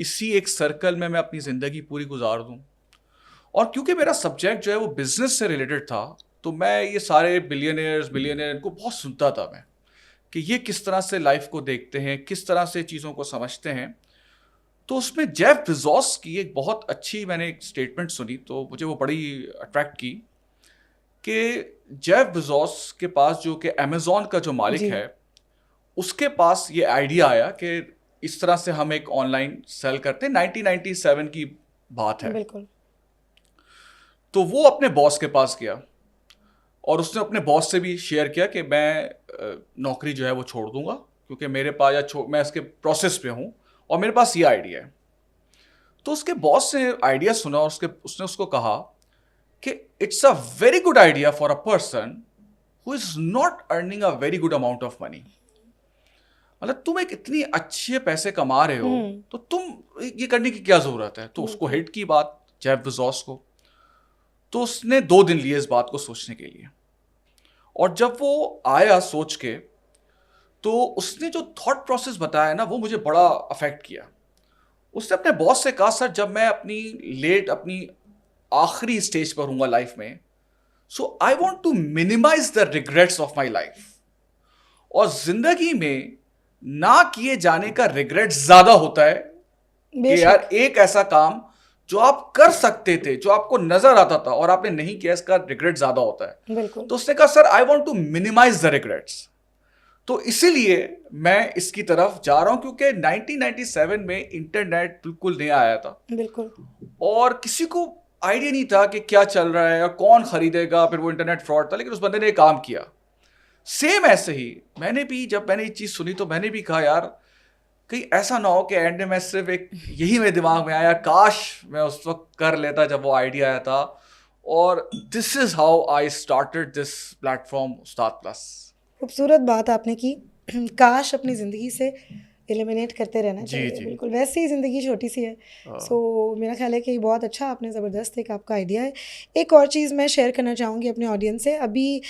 اسی ایک سرکل میں اپنی زندگی پوری گزار دوں. اور کیونکہ میرا سبجیکٹ جو ہے وہ بزنس سے ریلیٹڈ تھا تو میں یہ سارے بلینئر ان کو بہت سنتا تھا میں کہ یہ کس طرح سے لائف کو دیکھتے ہیں, کس طرح سے چیزوں کو سمجھتے ہیں. تو اس میں جیف بیزوس کی ایک بہت اچھی میں نے ایک اسٹیٹمنٹ سنی تو مجھے وہ بڑی اٹریکٹ کی کہ جیف بیزوس کے پاس جو کہ امیزون کا جو مالک ہے اس کے پاس یہ آئیڈیا آیا کہ اس طرح سے ہم ایک آن لائن سیل کرتے ہیں. 1997 کی بات ہے. بالکل. تو وہ اپنے باس کے پاس گیا اور اس نے اپنے باس سے بھی شیئر کیا کہ میں نوکری جو ہے وہ چھوڑ دوں گا کیونکہ میرے پاس میں اس کے پروسیس پہ ہوں اور میرے پاس یہ آئیڈیا ہے. تو اس کے باس نے آئیڈیا سنا اور اس نے اس کو کہا کہ it's a very good idea for a person who is not earning a very good amount of money. مطلب تم ایک اتنی اچھے پیسے کما رہے ہو تو تم یہ کرنے کی کیا ضرورت ہے. تو اس کو ہٹ کی بات جیف بیزوس کو. تو اس نے 2 دن لیے اس بات کو سوچنے کے لیے اور جب وہ آیا سوچ کے تو اس نے جو تھاٹ پروسیس بتایا نا وہ مجھے بڑا افیکٹ کیا. اس نے اپنے باس سے کہا سر جب میں اپنی آخری اسٹیج پر ہوں گا لائف میں so I want to minimise the regrets of my life. اور زندگی میں نہ کیے جانے کا ریگریٹ زیادہ ہوتا ہے کہ یار ایک ایسا کام جو آپ کر سکتے تھے جو آپ کو نظر آتا تھا اور آپ نے نہیں کیا اس کا ریگریٹ زیادہ ہوتا ہے. بالکل. تو اس نے کہا sir I want to minimise the regrets. تو اسی لیے میں اس کی طرف جا رہا ہوں کیونکہ 1997 میں انٹرنیٹ بالکل نہیں آیا تھا. بالکل. اور کسی کو آئیڈیا نہیں تھا کہ کیا چل رہا ہے اور کون خریدے گا. پھر وہ انٹرنیٹ فراڈ تھا لیکن اس بندے نے ایک کام کیا. سیم ایسے ہی میں نے بھی جب میں نے یہ چیز سنی تو میں نے بھی کہا یار کہیں ایسا نہ ہو کہ اینڈ میں صرف ایک یہی میرے دماغ میں آیا کاش میں اس وقت کر لیتا جب وہ آئیڈیا آیا تھا. اور this is how I started this platform Ustad plus. خوبصورت بات آپ نے کی. کاش اپنی زندگی سے ایلیمینیٹ کرتے رہنا چاہیے. بالکل ویسے ہی زندگی چھوٹی سی ہے. سو میرا خیال ہے کہ یہ بہت اچھا آپ نے زبردست ایک آپ کا آئیڈیا ہے. ایک اور چیز میں شیئر کرنا چاہوں گی اپنے آڈینس سے. ابھی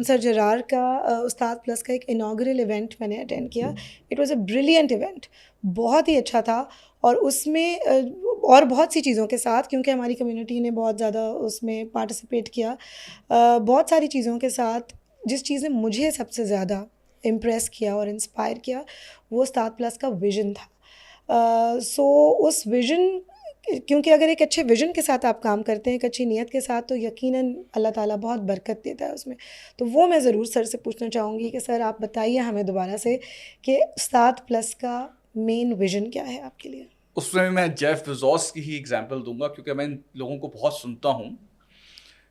سر جرار کا استاد پلس کا ایک انوگرل ایونٹ میں نے اٹینڈ کیا. It was a brilliant event. بہت ہی اچھا تھا اور اس میں اور بہت سی چیزوں کے ساتھ کیونکہ ہماری کمیونٹی نے بہت زیادہ اس میں پارٹیسپیٹ کیا. بہت ساری چیزوں کے ساتھ جس چیز نے مجھے سب سے زیادہ امپریس کیا اور انسپائر کیا وہ استاد پلس کا ویژن تھا. سو اس ویژن کیونکہ اگر ایک اچھے ویژن کے ساتھ آپ کام کرتے ہیں ایک اچھی نیت کے ساتھ تو یقیناً اللہ تعالیٰ بہت برکت دیتا ہے اس میں. تو وہ میں ضرور سر سے پوچھنا چاہوں گی کہ سر آپ بتائیے ہمیں دوبارہ سے کہ استاد پلس کا مین ویژن کیا ہے آپ کے لیے. اس میں جیف بیزوس کی ہی ایگزامپل دوں گا کیونکہ میں ان لوگوں کو بہت سنتا ہوں.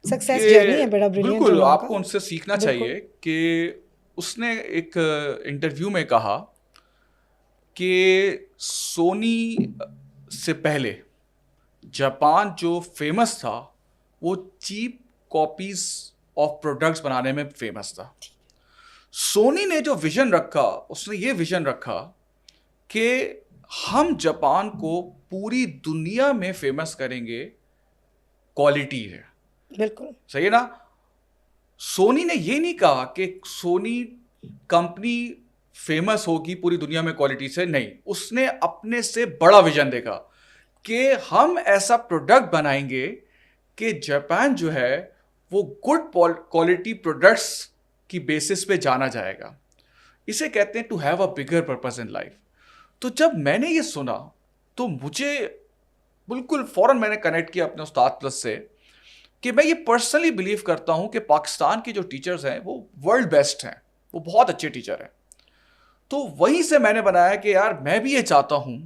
سکسیس جرنی ہے بڑا بریلینٹ. بالکل آپ کو ان سے سیکھنا چاہیے کہ اس نے ایک انٹرویو میں کہا کہ سونی سے پہلے جاپان جو فیمس تھا وہ چیپ کاپیز آف پروڈکٹس بنانے میں فیمس تھا. سونی نے جو ویژن رکھا اس نے یہ ویژن رکھا کہ ہم جاپان کو پوری دنیا میں فیمس کریں گے کوالٹی ہے. بالکل صحیح ہے نا. سونی نے یہ نہیں کہا کہ سونی کمپنی فیمس ہوگی پوری دنیا میں کوالٹی سے, نہیں. اس نے اپنے سے بڑا ویژن دیکھا کہ ہم ایسا پروڈکٹ بنائیں گے کہ جاپان جو ہے وہ گڈ کوالٹی پروڈکٹس کی بیسس پہ جانا جائے گا. اسے کہتے ہیں to have a bigger purpose in life. تو جب میں نے یہ سنا تو مجھے بالکل فوراً میں نے کنیکٹ کیا اپنے استاد پلس سے کہ میں یہ پرسنلی بلیو کرتا ہوں کہ پاکستان کے جو ٹیچرز ہیں وہ ورلڈ بیسٹ ہیں, وہ بہت اچھے ٹیچر ہیں. تو وہیں سے میں نے بنایا کہ یار میں بھی یہ چاہتا ہوں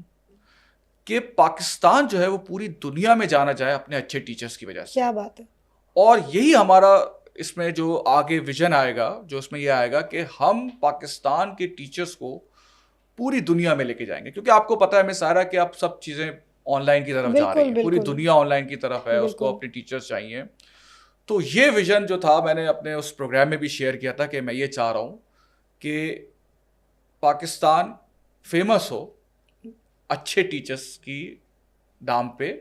کہ پاکستان جو ہے وہ پوری دنیا میں جانا جائے اپنے اچھے ٹیچرز کی وجہ سے. کیا بات ہے. اور یہی ہمارا اس میں جو آگے ویژن آئے گا جو اس میں یہ آئے گا کہ ہم پاکستان کے ٹیچرز کو پوری دنیا میں لے کے جائیں گے. کیونکہ آپ کو پتہ ہے میں سارا کہ آپ سب چیزیں آن لائن کی طرف جا رہی ہیں, پوری دنیا آن لائن کی طرف ہے, اس کو اپنے ٹیچرز چاہیے. تو یہ ویژن جو تھا میں نے اپنے اس پروگرام میں بھی شیئر کیا تھا کہ میں یہ چاہ رہا ہوں کہ پاکستان فیمس ہو اچھے ٹیچرز کی نام پہ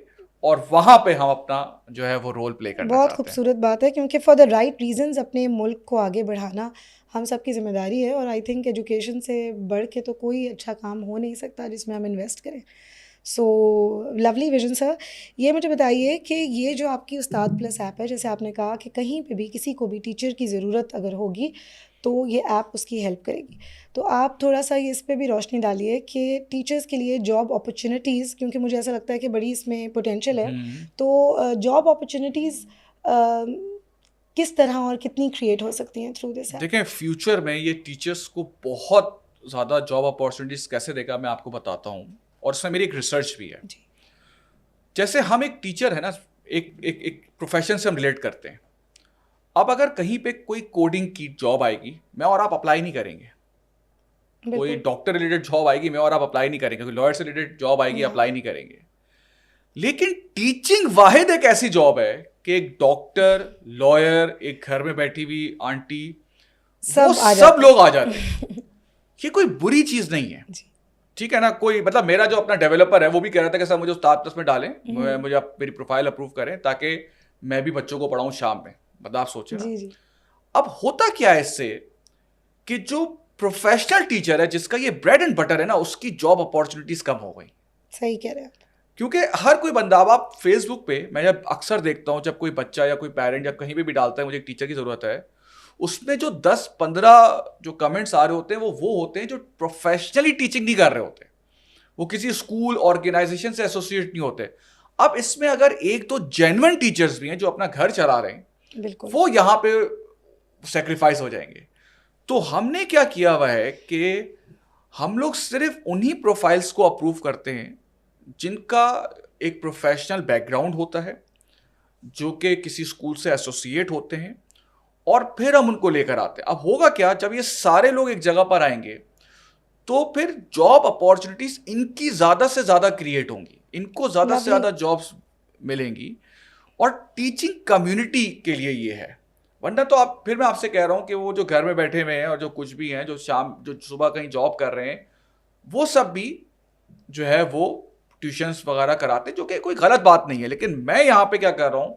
اور وہاں پہ ہم اپنا جو ہے وہ رول پلے کرنا چاہتے ہیں. بہت خوبصورت بات ہے کیونکہ فار دا رائٹ ریزنز اپنے ملک کو آگے بڑھانا ہم سب کی ذمہ داری ہے. اور آئی تھنک ایجوکیشن سے بڑھ کے تو کوئی اچھا کام ہو نہیں سکتا جس میں ہم انویسٹ کریں. سو لولی ویژن سر. یہ مجھے بتائیے کہ یہ جو آپ کی استاد پلس ایپ ہے، جیسے آپ نے کہا کہ کہیں پہ بھی کسی کو بھی ٹیچر کی ضرورت اگر ہوگی تو یہ ایپ اس کی ہیلپ کرے گی. تو آپ تھوڑا سا اس پہ بھی روشنی ڈالیے کہ ٹیچرس کے لیے جاب اپرچونیٹیز، کیونکہ مجھے ایسا لگتا ہے کہ بڑی اس میں پوٹینشیل ہے، تو جاب اپرچونیٹیز کس طرح اور کتنی کریٹ ہو سکتی ہیں تھرو دس ایپ؟ دیکھیں فیوچر میں یہ ٹیچرس کو بہت زیادہ جاب اپارچونیٹیز کیسے دے گا میں آپ کو بتاتا ہوں، اور اس میں میری ایک ریسرچ بھی ہے. جی. جیسے ہم ایک ٹیچر ہے نا، ایک پروفیشن سے ہم ریلیٹ کرتے ہیں. اب اگر کہیں پہ کوئی کوڈنگ کی جاب آئے گی، میں اور آپ اپلائی نہیں کریں گے. کوئی ڈاکٹر ریلیٹڈ جاب آئے گی، میں اور آپ اپلائی نہیں کریں گے. کوئی لائر سے ریلیٹڈ جاب آئے گی، اپلائی نہیں کریں گے. لیکن ٹیچنگ واحد ایک ایسی جاب ہے کہ ایک ڈاکٹر، لائر، ایک گھر میں بیٹھی ہوئی آنٹی، سب لوگ آ جاتے ہیں. یہ کوئی بری چیز نہیں ہے، ٹھیک ہے نا. کوئی مطلب میرا جو اپنا ڈیولپر ہے وہ بھی کہہ رہا تھا کہ سر مجھے استاد پلس میں ڈالیں، مجھے میری پروفائل اپروو کریں تاکہ میں بھی بچوں کو پڑھاؤں شام میں. مطلب آپ سوچیں نا. اب ہوتا کیا ہے اس سے کہ جو پروفیشنل ٹیچر ہے، جس کا یہ بریڈ اینڈ بٹر ہے نا، اس کی جاب اپارچونیٹیز کم ہو گئی. صحیح کہہ رہے ہیں آپ. کیونکہ ہر کوئی بندہ، اب آپ فیس بک پہ میں جب اکثر دیکھتا ہوں جب کوئی بچہ یا کوئی پیرنٹ جب کہیں پہ بھی ڈالتا ہے مجھے ایک ٹیچر کی ضرورت ہے، اس میں جو 10-15 جو کمنٹس آ رہے ہوتے ہیں وہ ہوتے ہیں جو پروفیشنلی ٹیچنگ نہیں کر رہے ہوتے، وہ کسی اسکول آرگنائزیشن سے ایسوسیٹ نہیں ہوتے. اب اس میں اگر ایک تو جینوئن ٹیچرز بھی ہیں جو اپنا گھر چلا رہے ہیں، وہ یہاں پہ سیکریفائز ہو جائیں گے. تو ہم نے کیا کیا ہوا ہے کہ ہم لوگ صرف انہی پروفائلز کو اپروو کرتے ہیں جن کا ایک پروفیشنل بیک گراؤنڈ ہوتا ہے، جو کہ کسی اسکول سے ایسوسیٹ ہوتے ہیں، اور پھر ہم ان کو لے کر آتے ہیں. اب ہوگا کیا، جب یہ سارے لوگ ایک جگہ پر آئیں گے تو پھر جاب اپارچونیٹیز ان کی زیادہ سے زیادہ کریٹ ہوں گی، ان کو زیادہ سے زیادہ جابس ملیں گی، اور ٹیچنگ کمیونٹی کے لیے یہ ہے. ورنہ تو پھر میں آپ سے کہہ رہا ہوں کہ وہ جو گھر میں بیٹھے ہوئے ہیں اور جو کچھ بھی ہیں، جو صبح کہیں جاب کر رہے ہیں، وہ سب بھی جو ہے وہ ٹیوشنس وغیرہ کراتے ہیں، جو کہ کوئی غلط بات نہیں ہے. لیکن میں یہاں پہ کیا کر رہا ہوں،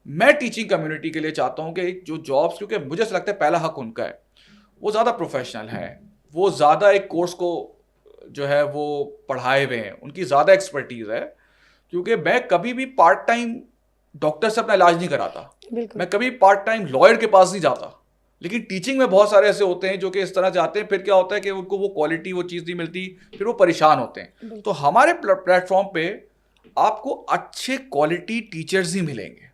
میں ٹیچنگ کمیونٹی کے لیے چاہتا ہوں کہ جو جابس، کیونکہ مجھے ایسا لگتا ہے پہلا حق ان کا ہے، وہ زیادہ پروفیشنل ہیں، وہ زیادہ ایک کورس کو جو ہے وہ پڑھائے ہوئے ہیں، ان کی زیادہ ایکسپرٹیز ہے. کیونکہ میں کبھی بھی پارٹ ٹائم ڈاکٹر سے اپنا علاج نہیں کراتا، میں کبھی پارٹ ٹائم لائر کے پاس نہیں جاتا. لیکن ٹیچنگ میں بہت سارے ایسے ہوتے ہیں جو کہ اس طرح جاتے ہیں، پھر کیا ہوتا ہے کہ ان کو وہ کوالٹی، وہ چیز نہیں ملتی، پھر وہ پریشان ہوتے ہیں. تو ہمارے پلیٹ فارم پہ آپ کو اچھے کوالٹی ٹیچرز ہی ملیں گے.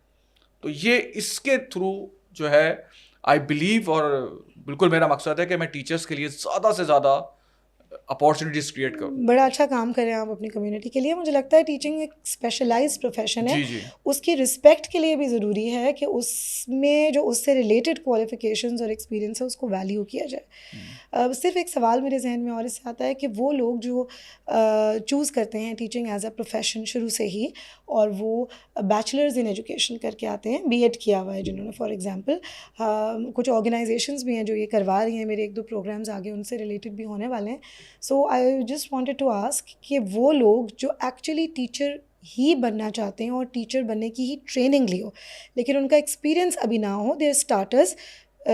تو یہ اس کے تھرو جو ہے آئی بلیو، اور بالکل میرا مقصد ہے کہ میں ٹیچرز کے لیے زیادہ سے زیادہ اپارچونیٹیز کریٹ کروں. بڑا اچھا کام کریں آپ اپنی کمیونٹی کے لیے. مجھے لگتا ہے ٹیچنگ ایک اسپیشلائز پروفیشن ہے، اس کی رسپیکٹ کے لیے بھی ضروری ہے کہ اس میں جو اس سے ریلیٹڈ کوالیفیکیشنز اور ایکسپیرینس ہے اس کو ویلیو کیا جائے. صرف ایک سوال میرے ذہن میں اور اس سے آتا ہے کہ وہ لوگ جو چوز کرتے ہیں ٹیچنگ ایز اے پروفیشن شروع سے ہی، اور وہ بیچلرز ان ایجوکیشن کر کے آتے ہیں، بی ایڈ کیا ہوا ہے جنہوں نے، فار ایگزامپل کچھ آرگنائزیشنز بھی ہیں جو یہ کروا رہی ہیں، میرے 1-2 پروگرامز آگے ان سے ریلیٹڈ بھی ہونے والے ہیں. So I just wanted to ask کہ وہ لوگ جو ایکچولی ٹیچر ہی بننا چاہتے ہیں اور ٹیچر بننے کی ہی ٹریننگ لی ہو، لیکن ان کا ایکسپیرینس ابھی نہ ہو، دے آر اسٹارٹرز،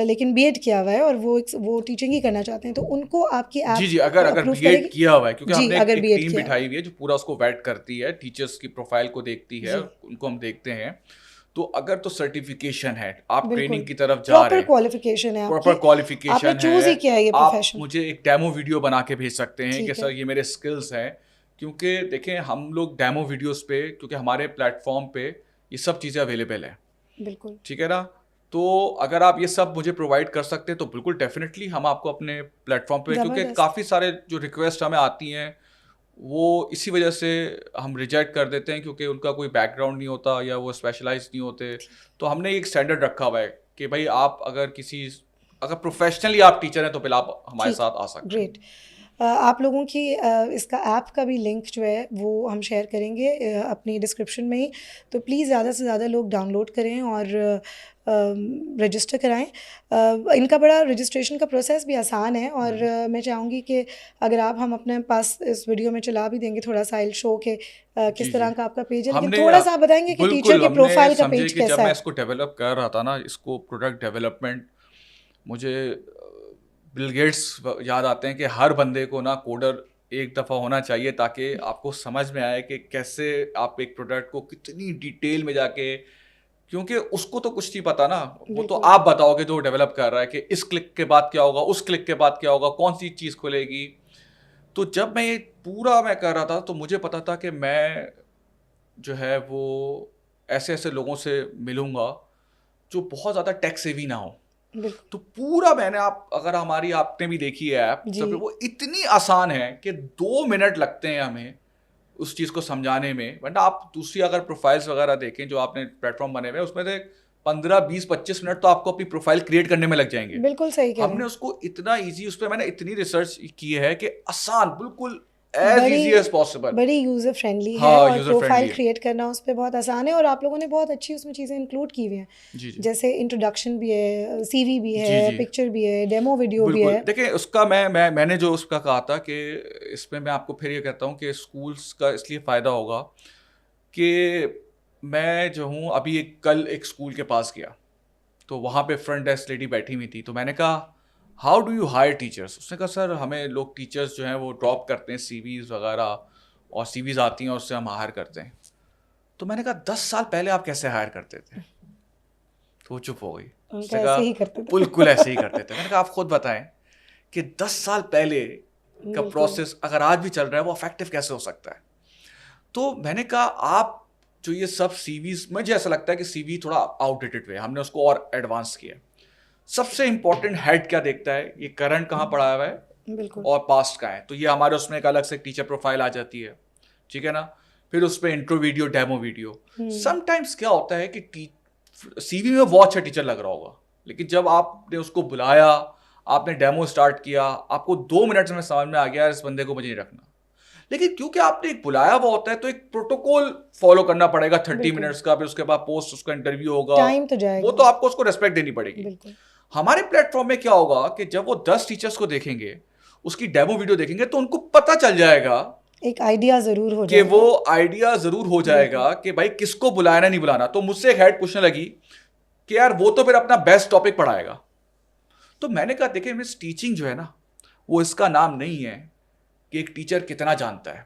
لیکن بی ایڈ کیا ہوا ہے اور وہ ٹیچنگ ہی کرنا چاہتے ہیں، تو ان کو آپ کی ایپ جی اگر بی ایڈ کیا ہوا ہے، کیونکہ ہم نے ایک ٹیم بٹھائی ہوئی ہے جو پورا اس کو ویٹ کرتی ہے، ٹیچرز کی پروفائل کو دیکھتی ہے، ان کو ہم دیکھتے ہیں. تو اگر تو سرٹیفکیشن ہے، آپ ٹریننگ کی طرف جا رہے ہیں، پراپر کوالیفیکیشن ہے، آپ مجھے ایک ڈیمو ویڈیو بنا کے بھیج سکتے ہیں کہ سر یہ میرے اسکلز ہیں. کیونکہ دیکھیں ہم لوگ ڈیمو ویڈیوز پہ، کیونکہ ہمارے پلیٹ فارم پہ یہ سب چیزیں اویلیبل ہیں، بالکل ٹھیک ہے نا. تو اگر آپ یہ سب مجھے پرووائڈ کر سکتے ہیں تو بالکل ڈیفینیٹلی ہم آپ کو اپنے پلیٹ فارم پہ، کیونکہ کافی سارے جو ریکویسٹ ہمیں آتی ہیں وہ اسی وجہ سے ہم ریجیکٹ کر دیتے ہیں، کیونکہ ان کا کوئی بیک گراؤنڈ نہیں ہوتا یا وہ اسپیشلائز نہیں ہوتے. تو ہم نے ایک اسٹینڈرڈ رکھا ہوا ہے کہ بھائی آپ اگر پروفیشنلی آپ ٹیچر ہیں تو پھر آپ ہمارے ساتھ آ سکتے ہیں. گریٹ. آپ لوگوں کی اس کا ایپ کا بھی لنک جو ہے وہ ہم شیئر کریں گے اپنی ڈسکرپشن میں ہی، تو پلیز زیادہ سے زیادہ لوگ ڈاؤن لوڈ کریں اور رجسٹر کرائیں. ان کا بڑا رجسٹریشن کا پروسیس بھی آسان ہے، اور میں چاہوں گی کہ اگر آپ ہم اپنے پاس اس ویڈیو میں چلا بھی دیں گے تھوڑا سا آئل شو کہ کس طرح کا آپ کا پیج ہے، لیکن تھوڑا سا آپ بتائیں گے کہ ٹیچر کے پروفائل کا پیج کیسا ہے. جب میں اس کو ڈیولپ کر رہا تھا نا، اس کو پروڈکٹ ڈیولپمنٹ، مجھے بل گیٹس یاد آتے ہیں کہ ہر بندے کو نا کوڈر ایک دفعہ ہونا چاہیے تاکہ آپ کو سمجھ میں آئے کہ کیسے آپ ایک پروڈکٹ کو کتنی ڈیٹیل میں جا کے, کیونکہ اس کو تو کچھ نہیں پتا نا, وہ تو آپ بتاؤ گے جو ڈیولپ کر رہا ہے کہ اس کلک کے بعد کیا ہوگا, اس کلک کے بعد کیا ہوگا, کون سی چیز کھلے گی. تو جب میں یہ پورا میں کر رہا تھا تو مجھے پتا تھا کہ میں جو ہے وہ ایسے ایسے لوگوں سے ملوں گا جو بہت زیادہ ٹیک سیوی نہ ہو. تو پورا میں نے, اگر ہماری آپ نے بھی دیکھی ہے ایپ, تو وہ اتنی آسان ہے کہ 2 منٹ لگتے ہیں ہمیں اس چیز کو سمجھانے میں. ورنہ آپ دوسری اگر پروفائلس وغیرہ دیکھیں جو آپ نے پلیٹ فارم بنے ہوئے, اس میں سے 15-20-25 منٹ تو آپ کو اپنی پروفائل کریٹ کرنے میں لگ جائیں گے. بالکل صحیح کہہ رہے ہیں. ہم نے اس کو اتنا ایزی, اس پہ میں نے اتنی ریسرچ کی ہے کہ آسان, بالکل ایز ایزی ایز پاسبل, بڑی یوزر فرینڈلی ہے, اور پروفائل کریٹ کرنا اس پہ بہت آسان ہے. اور آپ لوگوں نے بہت اچھی اس میں چیزیں انکلوڈ کی ہوئی ہیں, جیسے انٹروڈکشن بھی ہے, سی وی بھی ہے, پکچر بھی ہے, ڈیمو ویڈیو بھی ہے. دیکھیں اس کا میں نے جو اس کا کہا تھا کہ اس میں آپ کو پھر یہ کہتا ہوں کہ اسکولس کا اس لیے فائدہ ہوگا کہ میں جو ہوں ابھی کل ایک اسکول کے پاس گیا تو وہاں پہ فرنٹ ڈیسک لیڈی بیٹھی ہوئی تھی. تو میں نے کہا how do you hire teachers. اس نے کہا سر ہمیں لوگ ٹیچرس جو ہیں وہ ڈراپ کرتے ہیں سی ویز وغیرہ, اور سی ویز آتی ہیں اور اس سے ہم ہائر کرتے ہیں. تو میں نے کہا 10 سال پہلے آپ کیسے ہائر کرتے تھے؟ تو وہ چپ ہو گئی. اس نے کہا بالکل ایسے ہی کرتے تھے. میں نے کہا آپ خود بتائیں کہ 10 سال پہلے کا پروسیس اگر آج بھی چل رہا ہے وہ افیکٹو کیسے ہو سکتا ہے. تو میں نے کہا آپ جو یہ سب سی ویز, مجھے ایسا لگتا ہے کہ سی وی تھوڑا آؤٹ ڈیٹڈ ہوئے, ہم نے اس کو اور ایڈوانس کیا. سب سے امپورٹنٹ ہیڈ کیا دیکھتا ہے, یہ کرنٹ کہاں پڑھا ہوا ہے اور پاسٹ کا ہے. تو یہ ہمارے اس میں ایک الگ سے ٹیچر پروفائل آ جاتی ہے, ٹھیک ہے نا. پھر اس پہ intro video, demo video. Sometimes کیا ہوتا ہے کہ سی وی میں وہ اچھا ٹیچر لگ رہا ہوگا, لیکن جب آپ نے اس کو بلایا, آپ نے ڈیمو اسٹارٹ کیا, آپ کو 2 منٹ میں سمجھ میں آ گیا اس بندے کو مجھے نہیں رکھنا. لیکن کیونکہ آپ نے ایک بلایا ہوا ہوتا ہے تو ایک پروٹوکول فالو کرنا پڑے گا 30 منٹس کا, پھر اس کے بعد پوسٹ اس کا انٹرویو ہوگا, وہ تو آپ کو اس کو ریسپیکٹ دینی پڑے گی. ہمارے پلیٹ فارم میں کیا ہوگا کہ جب وہ 10 ٹیچرس کو دیکھیں گے, اس کی ڈیمو ویڈیو دیکھیں گے, تو ان کو پتہ چل جائے گا, ایک آئیڈیا ضرور ہو جائے گا, کہ وہ آئیڈیا ضرور ہو جائے گا کہ بھائی کس کو بلانا نہیں بلانا. تو مجھ سے ایک ہیڈ پوچھنے لگی کہ یار وہ تو پھر اپنا بیسٹ ٹاپک پڑھائے گا. تو میں نے کہا دیکھیں مس, ٹیچنگ جو ہے نا وہ اس کا نام نہیں ہے کہ ایک ٹیچر کتنا جانتا ہے.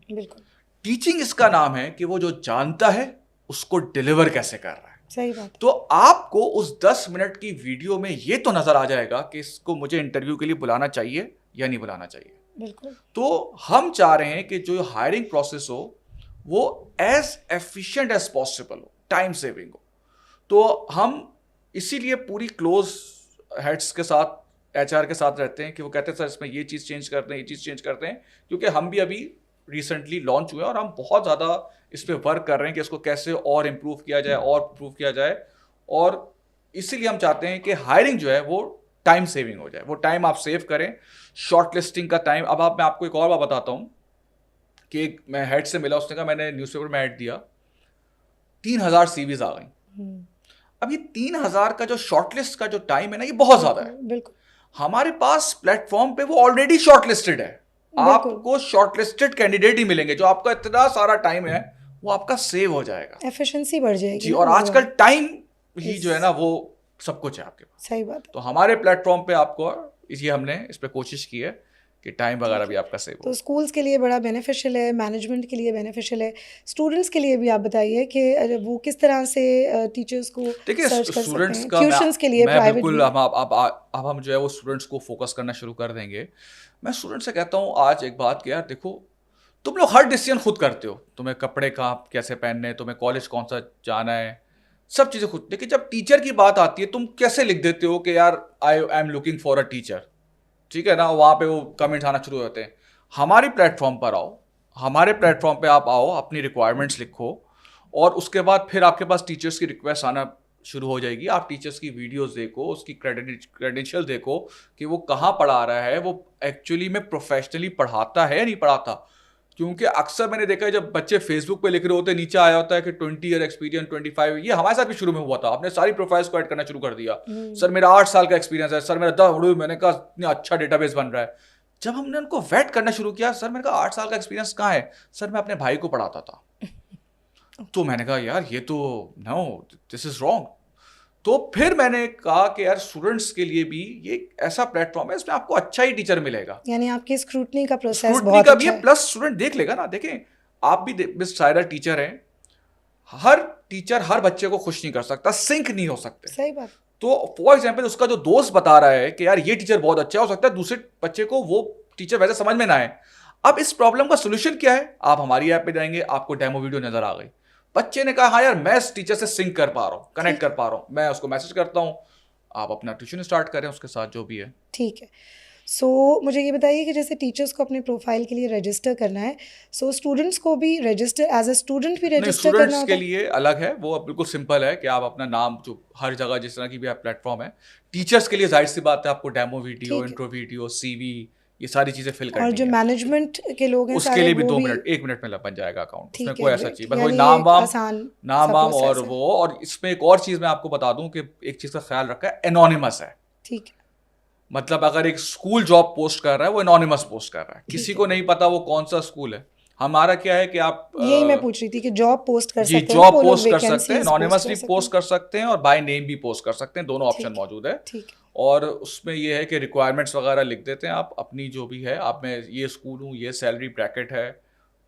بالکل, ٹیچنگ اس کا نام ہے کہ وہ جو جانتا ہے اس کو ڈیلیور کیسے کر رہا ہے. صحیح بات. تو آپ کو اس 10 منٹ کی ویڈیو میں یہ تو نظر آ جائے گا کہ اس کو مجھے انٹرویو کے لیے بلانا چاہیے یا نہیں بلانا چاہیے. بالکل. تو ہم چاہ رہے ہیں کہ جو ہائرنگ پروسیس ہو وہ ایز ایفیشینٹ ایز پاسبل ہو, ٹائم سیونگ ہو. تو ہم اسی لیے پوری کلوز ہیڈس کے ساتھ, ایچ آر کے ساتھ رہتے ہیں کہ وہ کہتے ہیں سر اس میں یہ چیز چینج کرتے ہیں, یہ چیز چینج کرتے ہیں, کیونکہ ہم بھی ابھی ریسنٹلی لانچ ہوئے ہیں اور ہم بہت زیادہ اس پہ ورک کر رہے ہیں کہ اس کو کیسے اور امپروو کیا جائے, اور امپروو کیا جائے. اور اسی لیے ہم چاہتے ہیں کہ ہائرنگ جو ہے وہ ٹائم سیونگ ہو جائے, وہ ٹائم آپ سیو کریں. شارٹ لسٹنگ کا ٹائم, اب میں آپ کو ایک اور بات بتاتا ہوں کہ میں ہیڈ سے ملا, اس نے کہا میں نے نیوز پیپر میں ایڈ دیا 3000 سی ویز آ گئیں. اب یہ 3000 کا جو شارٹ لسٹ کا جو ٹائم ہے نا یہ بہت زیادہ ہے. بالکل. ہمارے پاس پلیٹ فارم پہ وہ آلریڈی شارٹ لسٹڈ ہے, آپ کو شارٹ لسٹڈ کینڈیڈیٹ ہی ملیں گے, جو آپ کا اتنا سارا ٹائم ہے وہ آپ کا سیو ہو جائے گا, ایفیشنسی بڑھ جائے گی. جی, اور آج کل ٹائم ہی جو ہے نا وہ سب کچھ ہے آپ کے پاس. صحیح بات. تو ہمارے پلیٹ فارم پہ آپ کو یہ ہم نے اس پہ کوشش کی ہے کہ ٹائم وغیرہ بھی آپ کا سیو ہو. تو اسکولس کے لیے بڑا بینیفیشیل ہے, مینجمنٹ کے لیے بینیفیشیل ہے, اسٹوڈنٹس کے لیے بھی آپ بتائیے کہ وہ کس طرح سے ٹیچرس کو سرچ کر سکتے ہیں, ٹیوشنس کے لیے, پرائیویٹ. بالکل, اب ہم جو ہے وہ اسٹوڈنٹس کو فوکس کرنا شروع کر دیں گے. میں اسٹوڈنٹ سے کہتا ہوں آج ایک بات کہ یار دیکھو تم لوگ ہر ڈیسیژن خود کرتے ہو, تمہیں کپڑے کہاں کیسے پہننے ہیں, تمہیں کالج کون سا جانا ہے, سب چیزیں خود. لیکن جب ٹیچر کی بات آتی ہے تم کیسے لکھ دیتے ہو کہ یار I am looking for a teacher, ٹھیک ہے نا, وہاں پہ وہ کمنٹس آنا شروع ہوتے ہیں. ہماری پلیٹ فارم پر آؤ, ہمارے پلیٹ فارم پہ آپ آؤ, اپنی ریکوائرمنٹس لکھو, اور اس کے بعد پھر آپ کے پاس ٹیچرس کی ریکویسٹ آنا شروع ہو جائے گی. آپ ٹیچرس کی ویڈیوز دیکھو, اس کی کریڈینشیل دیکھو کہ وہ کہاں پڑھا رہا ہے, وہ ایکچولی میں پروفیشنلی پڑھاتا ہے یا نہیں پڑھاتا. کیونکہ اکثر میں نے دیکھا ہے جب بچے فیس بک پہ لکھ رہے ہوتے ہیں نیچے آیا ہوتا ہے کہ 20 ایئر ایکسپیرینس, 25, یہ ہمارے ساتھ بھی شروع میں ہوا تھا. آپ نے ساری پروفائلس کو ایڈ کرنا شروع کر دیا, سر میرا 8 سال کا ایکسپیرینس ہے, سر میرا 10, میں نے کہا اتنا اچھا ڈیٹا بیس بن رہا ہے. جب ہم نے ان کو ویٹ کرنا شروع کیا, سر میں نے کہا 8 سال کا ایکسپیرینس کہاں ہے, سر میں اپنے بھائی کو پڑھاتا تھا. تو میں نے کہا یار یہ تو نو, دس از رانگ. تو پھر میں نے کہا کہ یار اسٹوڈنٹس کے لیے بھی یہ ایسا پلیٹ فارم ہے اس میں آپ کو اچھا ہی ٹیچر ملے گا. یعنی آپ کی اسکروٹنی کا پروسیس اسکروٹنی بہت کا بھی اچھا ہے, ہے. پلس اسٹوڈنٹ دیکھ لے گا نا. دیکھیں آپ بھی مس سائرہ ٹیچر ہیں, ہر ٹیچر ہر بچے کو خوش نہیں کر سکتا, سنک نہیں ہو سکتے. صحیح بات. تو فار ایگزامپل اس کا جو دوست بتا رہا ہے کہ یار یہ ٹیچر بہت اچھا ہے, ہو سکتا ہے دوسرے بچے کو وہ ٹیچر ویسے سمجھ میں نہ آئے. اب اس پرابلم کا سولوشن کیا ہے, آپ ہماری ایپ پہ جائیں گے, آپ کو ڈیمو ویڈیو نظر آ گئی, بچے نے کہا ہاں یار میں اس ٹیچر سے سنک کر پا رہا ہوں, کنیکٹ کر پا رہا ہوں, میں اس کو میسج کرتا ہوں, آپ اپنا ٹیوشن اسٹارٹ کریں اس کے ساتھ جو بھی ہے. ٹھیک ہے. سو مجھے یہ بتائیے کہ جیسے ٹیچرس کو اپنے پروفائل کے لیے رجسٹر کرنا ہے, سو اسٹوڈنٹس کو بھی رجسٹر ایز اے اسٹوڈنٹ بھی نہیں, رجسٹر کرنا اسٹوڈنٹس ہوتا کے ہے؟ لیے الگ ہے, وہ بالکل سمپل ہے کہ آپ اپنا نام جو ہر جگہ جس طرح کی بھی پلیٹ فارم ہے, ٹیچرس کے لیے ظاہر سی بات ہے آپ کو ڈیمو ویڈیو, انٹرو ویڈیو, سی وی, یہ ساری چیزیں فل کرنی اور ہے. جو مینجمنٹ کے لوگ ہیں اس کے لیے بھی 2 منٹ 1 منٹ میں بن جائے گا اکاؤنٹ, اس میں کوئی ایسا چیز, بس وہی نام وام اور وہ. اور اس میں ایک اور چیز میں آپ کو بتا دوں کہ ایک چیز کا خیال رکھا ہے, انونیمس ہے. ٹھیک ہے. مطلب اگر ایک اسکول جاب پوسٹ کر رہا ہے وہ انونیمس پوسٹ کر رہا ہے, کسی کو نہیں پتا وہ کون سا اسکول ہے. ہمارا کیا ہے کہ آپ یہی میں پوچھ رہی تھی کہ جاب پوسٹ کر جی سکتے ہیں, جاب پوسٹ کر سکتے ہیں, انونیمسلی پوسٹ کر سکتے ہیں اور بائی نیم بھی پوسٹ کر سکتے ہیں, دونوں آپشن موجود ہے. اور اس میں یہ ہے کہ ریکوائرمنٹس وغیرہ لکھ دیتے ہیں آپ اپنی جو بھی ہے, آپ میں یہ اسکول ہوں, یہ سیلری بریکٹ ہے,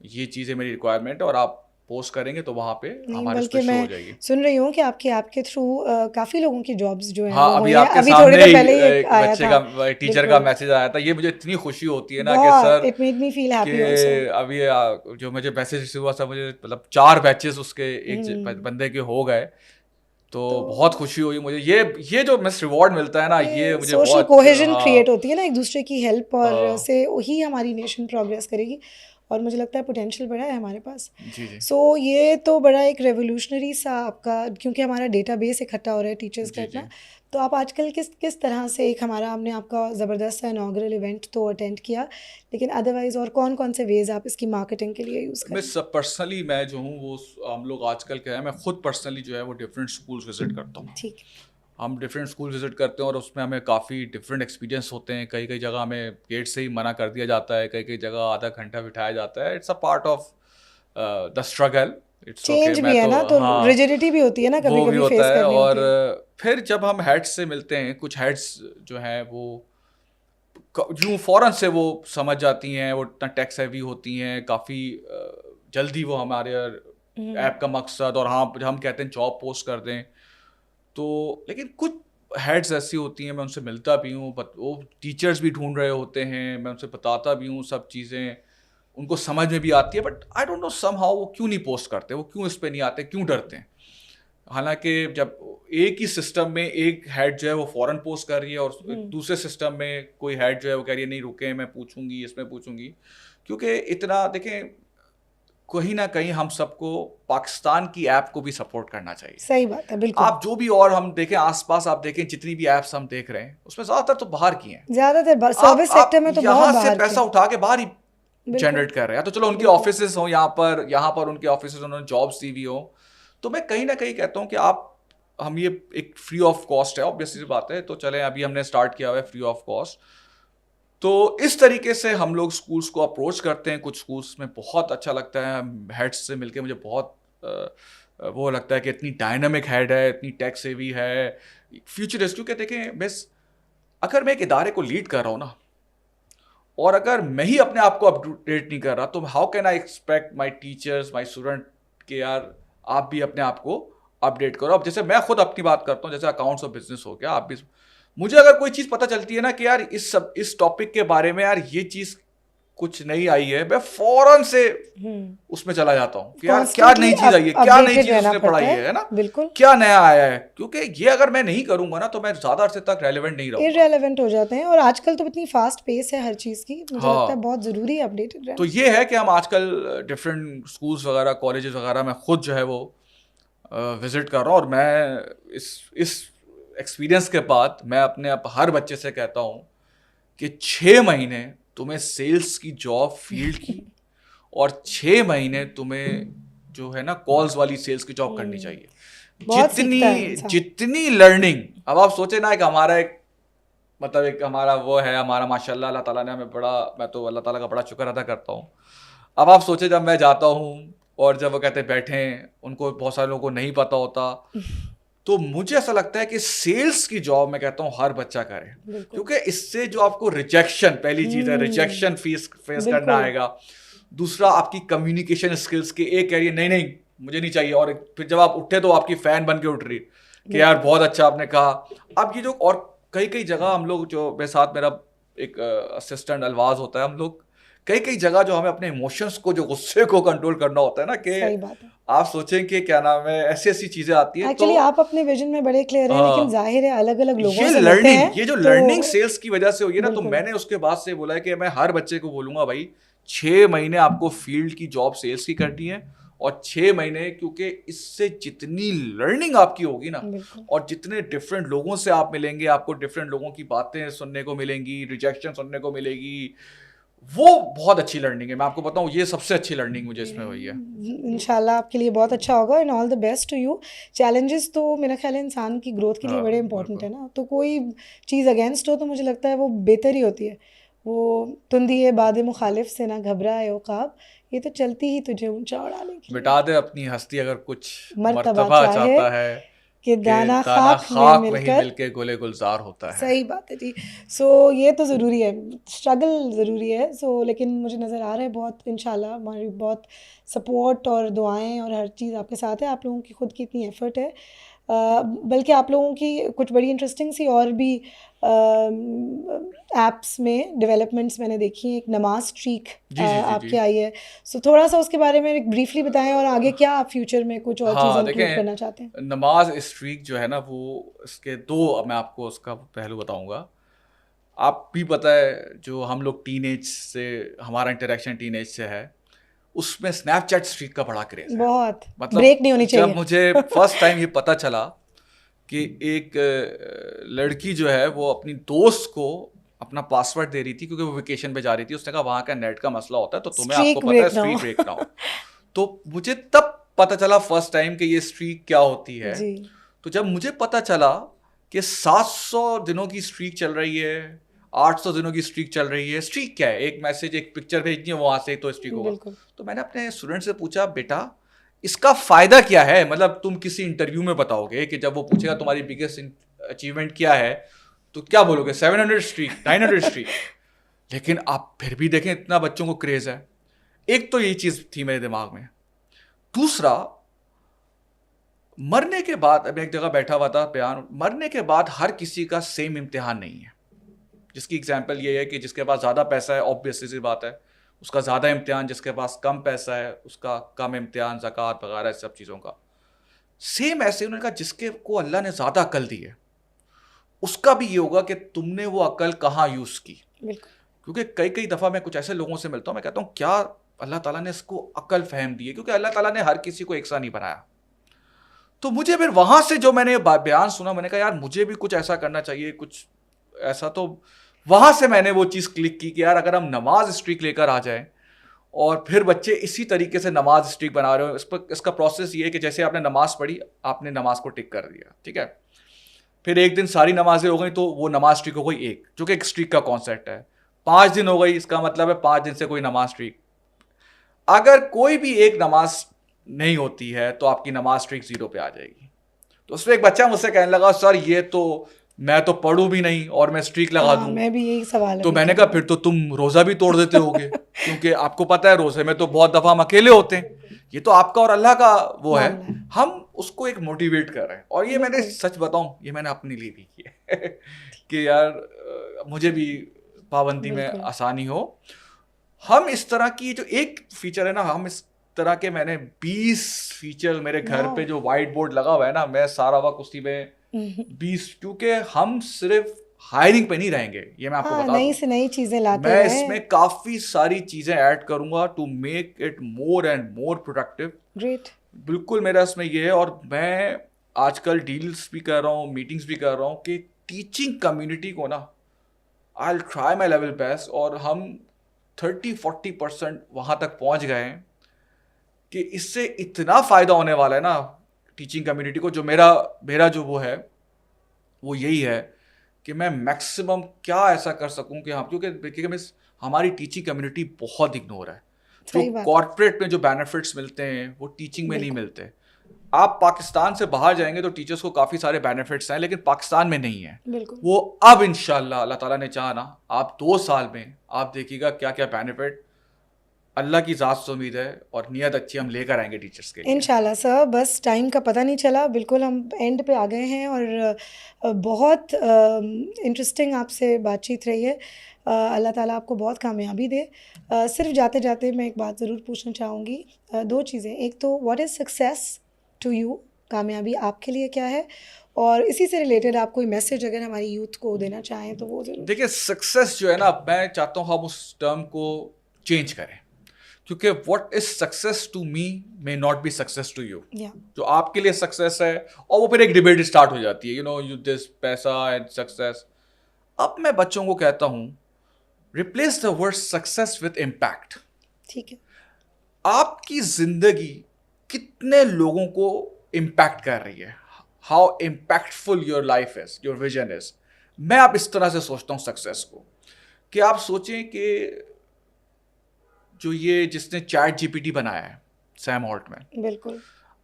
یہ چیزیں میری ریکوائرمنٹ ہے, اور آپ پوسٹ کریں گے تو وہاں پہ ہمارے اس پہ شو ہو جائے گی. سن رہی ہوں کہ آپ کی ایپ کے تھرو کافی لوگوں کی جابس جو ہیں, ہاں ابھی آپ کے سامنے ایک بچے کا ٹیچر کا میسج آیا تھا, یہ مجھے اتنی خوشی ہوتی ہے نا کہ سر کہ ابھی جو مجھے میسج ریسیو ہوا تھا, مجھے مطلب 4 بیچز اس کے ایک بندے کے ہو گئے, تو بہت خوشی ہوئی مجھے. یہ جو مس ریوارڈ ملتا ہے نا, یہ مجھے بہت سوشل کوہیژن کریٹ ہوتی ہے نا, ایک دوسرے کی ہیلپ, اور سے ہی ہماری نیشن پروگریس کرے گی, اور مجھے لگتا ہے پوٹینشیل بڑا ہے ہمارے پاس. سو یہ تو بڑا ایک ریولیوشنری سا آپ کا, کیونکہ ہمارا ڈیٹا بیس اکٹھا ہو رہا ہے ٹیچرس کا اتنا. تو آپ آج کل کس طرح سے ایک ہم نے آپ کا زبردست سا انوگرل ایونٹ تو اٹینڈ کیا, لیکن ادروائز اور کون سے ویز آپ اس کی مارکیٹنگ کے لیے یوز کریں؟ پرسنلی میں جو ہوں وہ ہم لوگ آج کل کیا ہے, میں خود پرسنلی جو ہے وہ ڈفرینٹ اسکولس وزٹ کرتا ہوں. ٹھیک. ہم ڈفرینٹ اسکول وزٹ کرتے ہیں اور اس میں ہمیں کافی ڈفرینٹ ایکسپیرینس ہوتے ہیں. کئی جگہ ہمیں گیٹ سے ہی منع کر دیا جاتا ہے, کئی جگہ آدھا گھنٹہ بٹھایا جاتا ہے. It's a part of the struggle, change بھی ہے نا, تو ریجیڈیٹی بھی ہوتی ہے نا, کبھی کبھی فیس کرنی ہوتی ہے. اور پھر جب ہم ہیڈس سے ملتے ہیں, کچھ ہیڈس جو ہیں وہ یوں فوراً سے وہ سمجھ جاتی ہیں, وہ اتنا ٹیکس ہیوی ہوتی ہیں, کافی جلدی وہ ہمارے ایپ کا مقصد, اور ہاں ہم کہتے ہیں جاب پوسٹ کر دیں تو. لیکن کچھ ہیڈز ایسی ہوتی ہیں, میں ان سے ملتا بھی ہوں, وہ ٹیچرز بھی ڈھونڈ رہے ہوتے ہیں, میں ان سے بتاتا بھی ہوں سب چیزیں, ان کو سمجھ میں بھی آتی ہے, but I don't know somehow وہ کیوں نہیں پوسٹ کرتے, وہ کیوں اس پہ نہیں آتے, کیوں ڈرتے ہیں. حالانکہ جب ایک ہی سسٹم میں ایک ہیڈ جو ہے وہ فوراً پوسٹ کر رہی ہے, اور دوسرے سسٹم میں کوئی ہیڈ جو ہے وہ کہہ رہی ہے نہیں رکیں میں پوچھوں گی, اس میں پوچھوں گی. کیونکہ اتنا دیکھیں کہیں نہ کہیں ہم سب کو پاکستان کی ایپ کو بھی سپورٹ کرنا چاہیے. صحیح بات ہے, بالکل. آپ جو بھی, اور ہم دیکھیں آس پاس, آپ دیکھیں جتنی بھی ایپس ہم دیکھ رہے ہیں اس میں زیادہ تر تو باہر کی ہیں, زیادہ تر سروس سیکٹر میں تو یہاں سے پیسہ اٹھا کے باہر ہی جنریٹ کر رہے ہیں. تو چلو ان کے آفیسز ہوں یہاں پر ان کے آفیسز, انہوں نے جابس دی ہوئی ہوں, تو میں کہیں نہ کہیں کہتا ہوں کہ ہم یہ ایک فری آف کاسٹ ہے, obviously بات ہے, تو چلیں ابھی ہم نے اسٹارٹ کیا ہوا ہے فری آف کاسٹ. تو اس طریقے سے ہم لوگ اسکولس کو اپروچ کرتے ہیں. کچھ اسکولس میں بہت اچھا لگتا ہے, ہیڈس سے مل کے مجھے بہت وہ لگتا ہے کہ اتنی ڈائنامک ہیڈ ہے, اتنی ٹیک سیوی ہے, فیوچرسٹ. کیونکہ دیکھیں بس اگر میں ایک ادارے کو لیڈ کر رہا ہوں نا, اور اگر میں ہی اپنے آپ کو اپڈیٹ نہیں کر رہا, تو how can I expect my teachers, my student کہ یار آپ بھی اپنے آپ کو اپڈیٹ کرو. اب جیسے میں خود اپنی بات کرتا ہوں, جیسے اکاؤنٹس اور بزنس ہو گیا, آپ بھی, مجھے اگر کوئی چیز پتہ چلتی ہے نا کہ یار اس ٹاپک کے بارے میں یار یہ چیز کچھ نئی آئی ہے, میں فوراً سے اس میں چلا جاتا ہوں کہ یار کیا نئی چیز آئی ہے, کیا نئی چیز اس نے پڑھائی ہے نا, بالکل کیا نیا آیا ہے. کیونکہ یہ اگر میں نہیں کروں گا نا تو میں زیادہ عرصے تک ریلیونٹ نہیں رہوں گا, irrelevant ہو جاتے ہیں. اور آج کل تو اتنی فاسٹ پیس ہے ہر چیز کی, مجھے لگتا ہے بہت ضروری ہے اپڈیٹڈ رہنا. تو یہ ہے کہ ہم آج کل ڈفرینٹ اسکولس وغیرہ, کالجز وغیرہ میں خود جو ہے وہ وزٹ کر رہا ہوں, اور میں اس ایکسپیرینس کے بعد میں اپنے ہر بچے سے کہتا ہوں کہ 6 مہینے تمہیں سیلس کی جاب فیلڈ کی, اور 6 مہینے تمہیں جو ہے نا کالز والی سیلس کی جاب کرنی چاہیے. جتنی لرننگ, اب آپ سوچیں نا, ایک ہمارا ایک مطلب ایک ہمارا وہ ہے, ہمارا ماشاء اللہ اللہ تعالیٰ نے ہمیں میں تو اللہ تعالیٰ کا بڑا شکر ادا کرتا ہوں. اب آپ سوچیں جب میں جاتا ہوں اور جب وہ کہتے بیٹھیں, ان کو بہت سارے لوگوں کو نہیں پتہ ہوتا, تو مجھے ایسا لگتا ہے کہ سیلس کی جاب میں کہتا ہوں ہر بچہ کرے, کیونکہ اس سے جو آپ کو ریجیکشن, پہلی چیز ہے ریجیکشن فیس کرنا آئے گا. دوسرا آپ کی کمیونیکیشن اسکلس کے, ایک کہہ رہی ہے نہیں نہیں مجھے نہیں چاہیے, اور پھر جب آپ اٹھے تو آپ کی فین بن کے اٹھ رہی کہ یار بہت اچھا آپ نے کہا. اب یہ جو اور کئی جگہ ہم لوگ, جو میرے ساتھ میرا ایک اسسٹنٹ الواز ہوتا ہے, ہم لوگ کئی جگہ جو ہمیں اپنے ایموشنس کو, جو غصے کو کنٹرول کرنا ہوتا ہے نا, کہ آپ سوچیں کہ کیا نام ہے ایسی چیزیں آتی ہیں. ایکچولی آپ اپنے ویژن میں بڑے کلیئر ہیں, لیکن ظاہر ہے الگ الگ لوگوں سے ملتے ہیں. یہ جو لرننگ سیلس کی وجہ سے ہوئی ہے نا, تو میں نے اس کے بعد سے بولا ہے کہ میں ہر بچے کو بولوں گا بھائی 6 مہینے آپ کو فیلڈ کی جاب سیلس کی کرنی ہے, اور 6 مہینے, کیونکہ اس سے جتنی لرننگ آپ کی ہوگی نا, اور جتنے ڈفرینٹ لوگوں سے آپ ملیں گے, آپ کو ڈفرینٹ لوگوں کی باتیں سننے کو ملیں گی, ریجیکشن سننے کو ملے گی, وہ بہت اچھی لرننگ ہے. میں آپ کو بتاؤں یہ سب سے اچھی لرننگ مجھے اس میں ہوئی ہے. انشاءاللہ آپ کے لیے بہت اچھا ہوگا, and all the best to you. Challenges تو میرا خیال ہے انسان کی گروتھ کے لیے بڑے امپورٹنٹ ہے نا, تو کوئی چیز اگینسٹ ہو تو مجھے لگتا ہے وہ بہتر ہی ہوتی ہے. وہ تندی ہے باد مخالف سے نہ گھبرائے عقاب, یہ تو چلتی ہی تجھے اونچا اڑا لے گی. مٹا دے اپنی ہستی اگر کچھ مرتبہ چاہتا ہے, کہ دانا خاک میں مل کے گلے گلزار ہوتا ہے. صحیح بات ہے جی. سو یہ تو ضروری ہے, اسٹرگل ضروری ہے. سو لیکن مجھے نظر آ رہا ہے بہت, انشاءاللہ ہماری بہت سپورٹ اور دعائیں اور ہر چیز آپ کے ساتھ ہے. آپ لوگوں کی خود کی اتنی ایفرٹ ہے, بلکہ آپ لوگوں کی کچھ بڑی انٹرسٹنگ سی اور بھی ایپس میں ڈیولپمنٹس میں نے دیکھی ہیں. ایک نماز اسٹریک آپ کی آئی ہے, سو تھوڑا سا اس کے بارے میں بریفلی بتائیں, اور آگے کیا آپ فیوچر میں کچھ اور چیزیں انکلوڈ کرنا چاہتے ہیں. نماز اسٹریک جو ہے نا, وہ اس کے 2 میں آپ کو اس کا پہلو بتاؤں گا. آپ بھی پتہ ہے جو ہم لوگ ٹین ایج سے, ہمارا انٹریکشن ٹین ایج سے ہے, اس میں اسنیپ چیٹ اسٹریک کا بڑا کریز ہے. بہت مطلب بریک نہیں ہونی چاہیے. جب مجھے فرسٹ ٹائم یہ پتہ چلا کہ ایک لڑکی جو ہے وہ اپنی دوست کو اپنا پاسورڈ دے رہی تھی, کیونکہ وہ ویکیشن پہ جا رہی تھی, اس نے کہا وہاں کا نیٹ کا مسئلہ ہوتا ہے, تو تمہیں آپ کو پتہ ہے اسٹریک بریک نہ ہو. تو مجھے تب پتہ چلا فرسٹ ٹائم کہ یہ اسٹریک کیا ہوتی ہے. تو جب مجھے پتہ چلا کہ 700 دنوں کی اسٹریک چل رہی ہے, 800 دنوں کی اسٹریک چل رہی ہے, اسٹریک کیا ہے, ایک میسج ایک پکچر بھیجنی ہے وہاں سے تو اسٹریک ہوگا. تو میں نے اپنے اسٹوڈنٹ سے پوچھا, بیٹا اس کا فائدہ کیا ہے, مطلب تم کسی انٹرویو میں بتاؤ گے کہ جب وہ پوچھے گا تمہاری بگیسٹ اچیومنٹ کیا ہے, تو کیا بولو گے 700 اسٹریک 900 اسٹریک. لیکن آپ پھر بھی دیکھیں اتنا بچوں کو کریز ہے. ایک تو یہ چیز تھی میرے دماغ میں. دوسرا, مرنے کے بعد, اب ایک جگہ بیٹھا ہوا تھا بیان, مرنے کے بعد ہر کسی کا سیم امتحان نہیں ہے. جس کی ایگزامپل یہ ہے کہ جس کے پاس زیادہ پیسہ ہے, آبویسلی سی بات ہے, اس کا زیادہ امتحان, جس کے پاس کم پیسہ ہے اس کا کم امتحان, زکوٰۃ وغیرہ سب چیزوں کا. سیم ایسے انہوں نے کہا جس کے کو اللہ نے زیادہ عقل دی ہے اس کا بھی یہ ہوگا کہ تم نے وہ عقل کہاں یوز کی. کیونکہ کئی دفعہ میں کچھ ایسے لوگوں سے ملتا ہوں, میں کہتا ہوں کیا اللہ تعالیٰ نے اس کو عقل فہم دی ہے, کیونکہ اللہ تعالیٰ نے ہر کسی کو ایک سا نہیں بنایا. تو مجھے پھر وہاں سے جو میں نے بیان سنا, میں نے کہا یار مجھے بھی کچھ ایسا کرنا چاہیے, کچھ ایسا. تو وہاں سے میں نے وہ چیز کلک کی کہ یار اگر ہم نماز اسٹریک لے کر آ جائیں, اور پھر بچے اسی طریقے سے نماز اسٹریک بنا رہے ہو. اس کا پروسیس یہ ہے کہ جیسے آپ نے نماز پڑھی, آپ نے نماز کو ٹک کر دیا, ٹھیک ہے, پھر ایک دن ساری نمازیں ہو گئیں تو وہ نماز اسٹریک ہو گئی ایک, جو کہ ایک اسٹریک کا کانسیپٹ ہے. 5 دن ہو گئی, اس کا مطلب ہے 5 دن سے کوئی نماز اسٹریک. اگر کوئی بھی ایک نماز نہیں ہوتی ہے تو آپ کی نماز اسٹریک 0 پہ آ جائے گی. تو اس پہ ایک بچہ مجھ سے کہنے لگا, سر یہ تو میں تو پڑھوں بھی نہیں اور میں اسٹریک لگا دوں. میں بھی یہی سوال ہے. تو میں نے کہا پھر تو تم روزہ بھی توڑ دیتے ہوگے, کیونکہ آپ کو پتہ ہے روزے میں تو بہت دفعہ ہم اکیلے ہوتے ہیں. یہ تو آپ کا اور اللہ کا وہ ہے, ہم اس کو ایک موٹیویٹ کر رہے ہیں. اور یہ میں نے سچ بتاؤں, یہ میں نے اپنے لیے بھی کیا ہے کہ یار مجھے بھی پابندی میں آسانی ہو. ہم اس طرح کی جو ایک فیچر ہے نا, ہم اس طرح کے, میں نے 20 فیچر میرے گھر پہ جو وائٹ بورڈ لگا ہوا ہے نا, میں سارا وقت اسی میں 20, کیونکہ ہم صرف ہائرنگ پہ نہیں رہیں گے, یہ میں آپ کو بتا دوں. نئی سے نئی چیزیں لاتے میں اس میں کافی ساری چیزیں ایڈ کروں گا to make it more and more productive. Great. بالکل میرا اس میں یہ ہے. اور میں آج کل ڈیلس بھی کر رہا ہوں, میٹنگس بھی کر رہا ہوں کہ ٹیچنگ کمیونٹی کو نا I will try my level best, اور ہم 30-40% وہاں تک پہنچ گئے ہیں کہ اس سے اتنا فائدہ ہونے والا ہے نا ٹیچنگ کمیونٹی کو. جو میرا جو وہ ہے وہ یہی ہے کہ میں میکسیمم کیا ایسا کر سکوں کہ ہم, کیونکہ ہماری ٹیچنگ کمیونٹی بہت اگنور ہے. جو کارپوریٹ میں جو بینیفٹس ملتے ہیں وہ ٹیچنگ میں نہیں ملتے. آپ پاکستان سے باہر جائیں گے تو ٹیچرس کو کافی سارے بینیفٹس ہیں, لیکن پاکستان میں نہیں ہیں. بالکل. وہ اب انشاءاللہ اللہ تعالیٰ نے چاہا نا, آپ 2 سال میں آپ دیکھیے گا کیا کیا بینیفٹ, اللہ کی ذات سے امید ہے, اور نیت اچھی ہم لے کر آئیں گے ٹیچرس کے لیے انشاءاللہ سر. بس ٹائم کا پتہ نہیں چلا, بالکل ہم اینڈ پہ آ گئے ہیں, اور بہت انٹرسٹنگ آپ سے بات چیت رہی ہے. اللہ تعالیٰ آپ کو بہت کامیابی دے. صرف جاتے جاتے میں ایک بات ضرور پوچھنا چاہوں گی, 2 چیزیں. ایک تو what is success to you, کامیابی آپ کے لیے کیا ہے, اور اسی سے ریلیٹڈ آپ کوئی میسیج اگر ہماری یوتھ کو دینا چاہیں تو وہ ضرور. دیکھیے سکسیس جو ہے نا, میں چاہتا ہوں ہم اس ٹرم کو چینج کریں, کیونکہ what is success to me may not be success to you. جو آپ کے لیے سکسیس ہے, اور وہ پھر ایک ڈبیٹ اسٹارٹ ہو جاتی ہے, یو نو یو دس پیسہ اینڈ سکسیس. اب میں بچوں کو کہتا ہوں replace the word success with impact. ٹھیک ہے. آپ کی زندگی کتنے لوگوں کو امپیکٹ کر رہی ہے, how impactful your life is, your vision is. میں آپ اس طرح سے سوچتا ہوں سکسیس کو, کہ آپ سوچیں کہ جو یہ جس نے چیٹ جی پی ٹی بنایا ہے, سیم آلٹمین, بالکل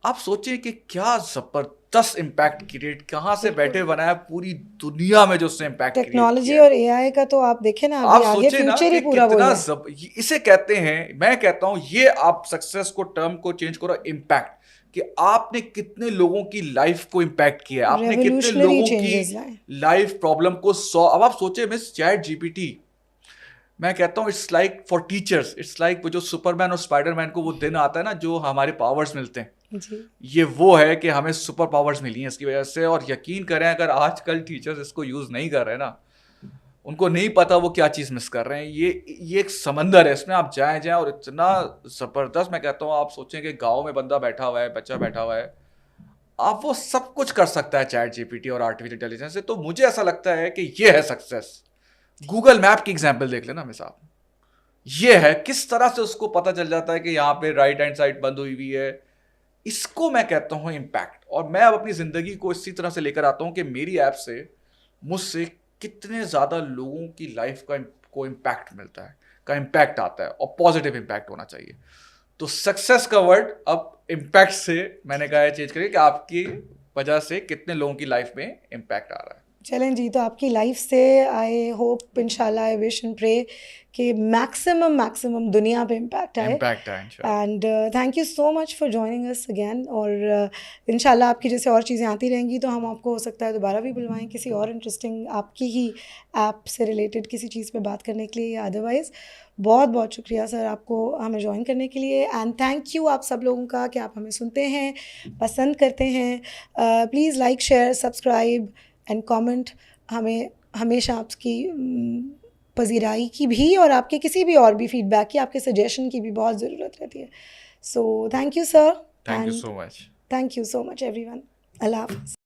آپ سوچیں کہ کیا زبردست امپیکٹ کریٹ, کہاں سے بیٹھے بنایا, پوری دنیا میں جو اس نے امپیکٹ کریٹ کیا. ٹیکنالوجی اور اے آئی کا تو آپ دیکھیں نا, آپ ابھی آگے سوچیں نا فیوچر ہی کہ پورا کتنا وہی ہے. اسے کہتے ہیں, میں کہتا ہوں یہ آپ سکسیس کو ٹرم کو چینج کرو امپیکٹ, کہ آپ نے کتنے لوگوں کی لائف کو امپیکٹ کیا ہے, آپ نے کتنے لوگوں کی لائف پرابلم کو اب آپ سوچیں مس چیٹ جی پی ٹی, میں کہتا ہوں it's like for teachers, it's like وہ جو سپر مین اور اسپائڈر مین کو وہ دن آتا ہے نا جو ہمارے پاورز ملتے ہیں, یہ وہ ہے کہ ہمیں سپر پاورز ملی ہیں اس کی وجہ سے. اور یقین کریں اگر آج کل ٹیچرز اس کو یوز نہیں کر رہے نا, ان کو نہیں پتا وہ کیا چیز مس کر رہے ہیں. یہ ایک سمندر ہے, اس میں آپ جائیں اور اتنا زبردست. میں کہتا ہوں آپ سوچیں کہ گاؤں میں بندہ بیٹھا ہوا ہے, بچہ بیٹھا ہوا ہے, آپ وہ سب کچھ کر سکتا ہے چیٹ جی پی ٹی اور آرٹیفیشل انٹیلیجنس سے. تو مجھے ایسا لگتا ہے کہ یہ ہے سکسیس. گوگل میپ کی ایگزامپل دیکھ لینا مثال, یہ ہے کس طرح سے اس کو پتہ چل جاتا ہے کہ یہاں پہ رائٹ ہینڈ سائڈ بند ہوئی ہوئی ہے. اس کو میں کہتا ہوں امپیکٹ. اور میں اب اپنی زندگی کو اسی طرح سے لے کر آتا ہوں کہ میری ایپ سے مجھ سے کتنے زیادہ لوگوں کی لائف کو امپیکٹ ملتا ہے, کا امپیکٹ آتا ہے, اور پازیٹیو امپیکٹ ہونا چاہیے. تو سکسیس کا ورڈ اب امپیکٹ سے میں نے کہا ہے چینج کریں, کہ آپ کی وجہ سے کتنے لوگوں کی لائف میں امپیکٹ آ رہا ہے. چلیں جی, تو آپ کی لائف سے آئی ہوپ انشاءاللہ, آئی وش اینڈ پرے کہ میکسیمم دنیا پہ امپیکٹ آئے. And thank you so much for joining us again. اور انشاءاللہ آپ کی جیسے اور چیزیں آتی رہیں گی تو ہم آپ کو ہو سکتا ہے دوبارہ بھی بلوائیں کسی اور انٹرسٹنگ آپ کی ہی ایپ سے ریلیٹڈ کسی چیز پہ بات کرنے کے لیے, یا ادروائز. بہت بہت شکریہ سر آپ کو ہمیں جوائن کرنے کے لیے. اینڈ تھینک یو آپ سب لوگوں کا کہ آپ ہمیں سنتے ہیں, پسند کرتے ہیں. Please like, share, subscribe and comment. ہمیں ہمیشہ آپ کی پذیرائی کی بھی, اور آپ کے کسی بھی اور بھی فیڈ بیک کی, آپ کے سجیشن کی بھی بہت ضرورت رہتی ہے. So thank you sir. Thank you so much. Thank you so much everyone. اللہ حافظ.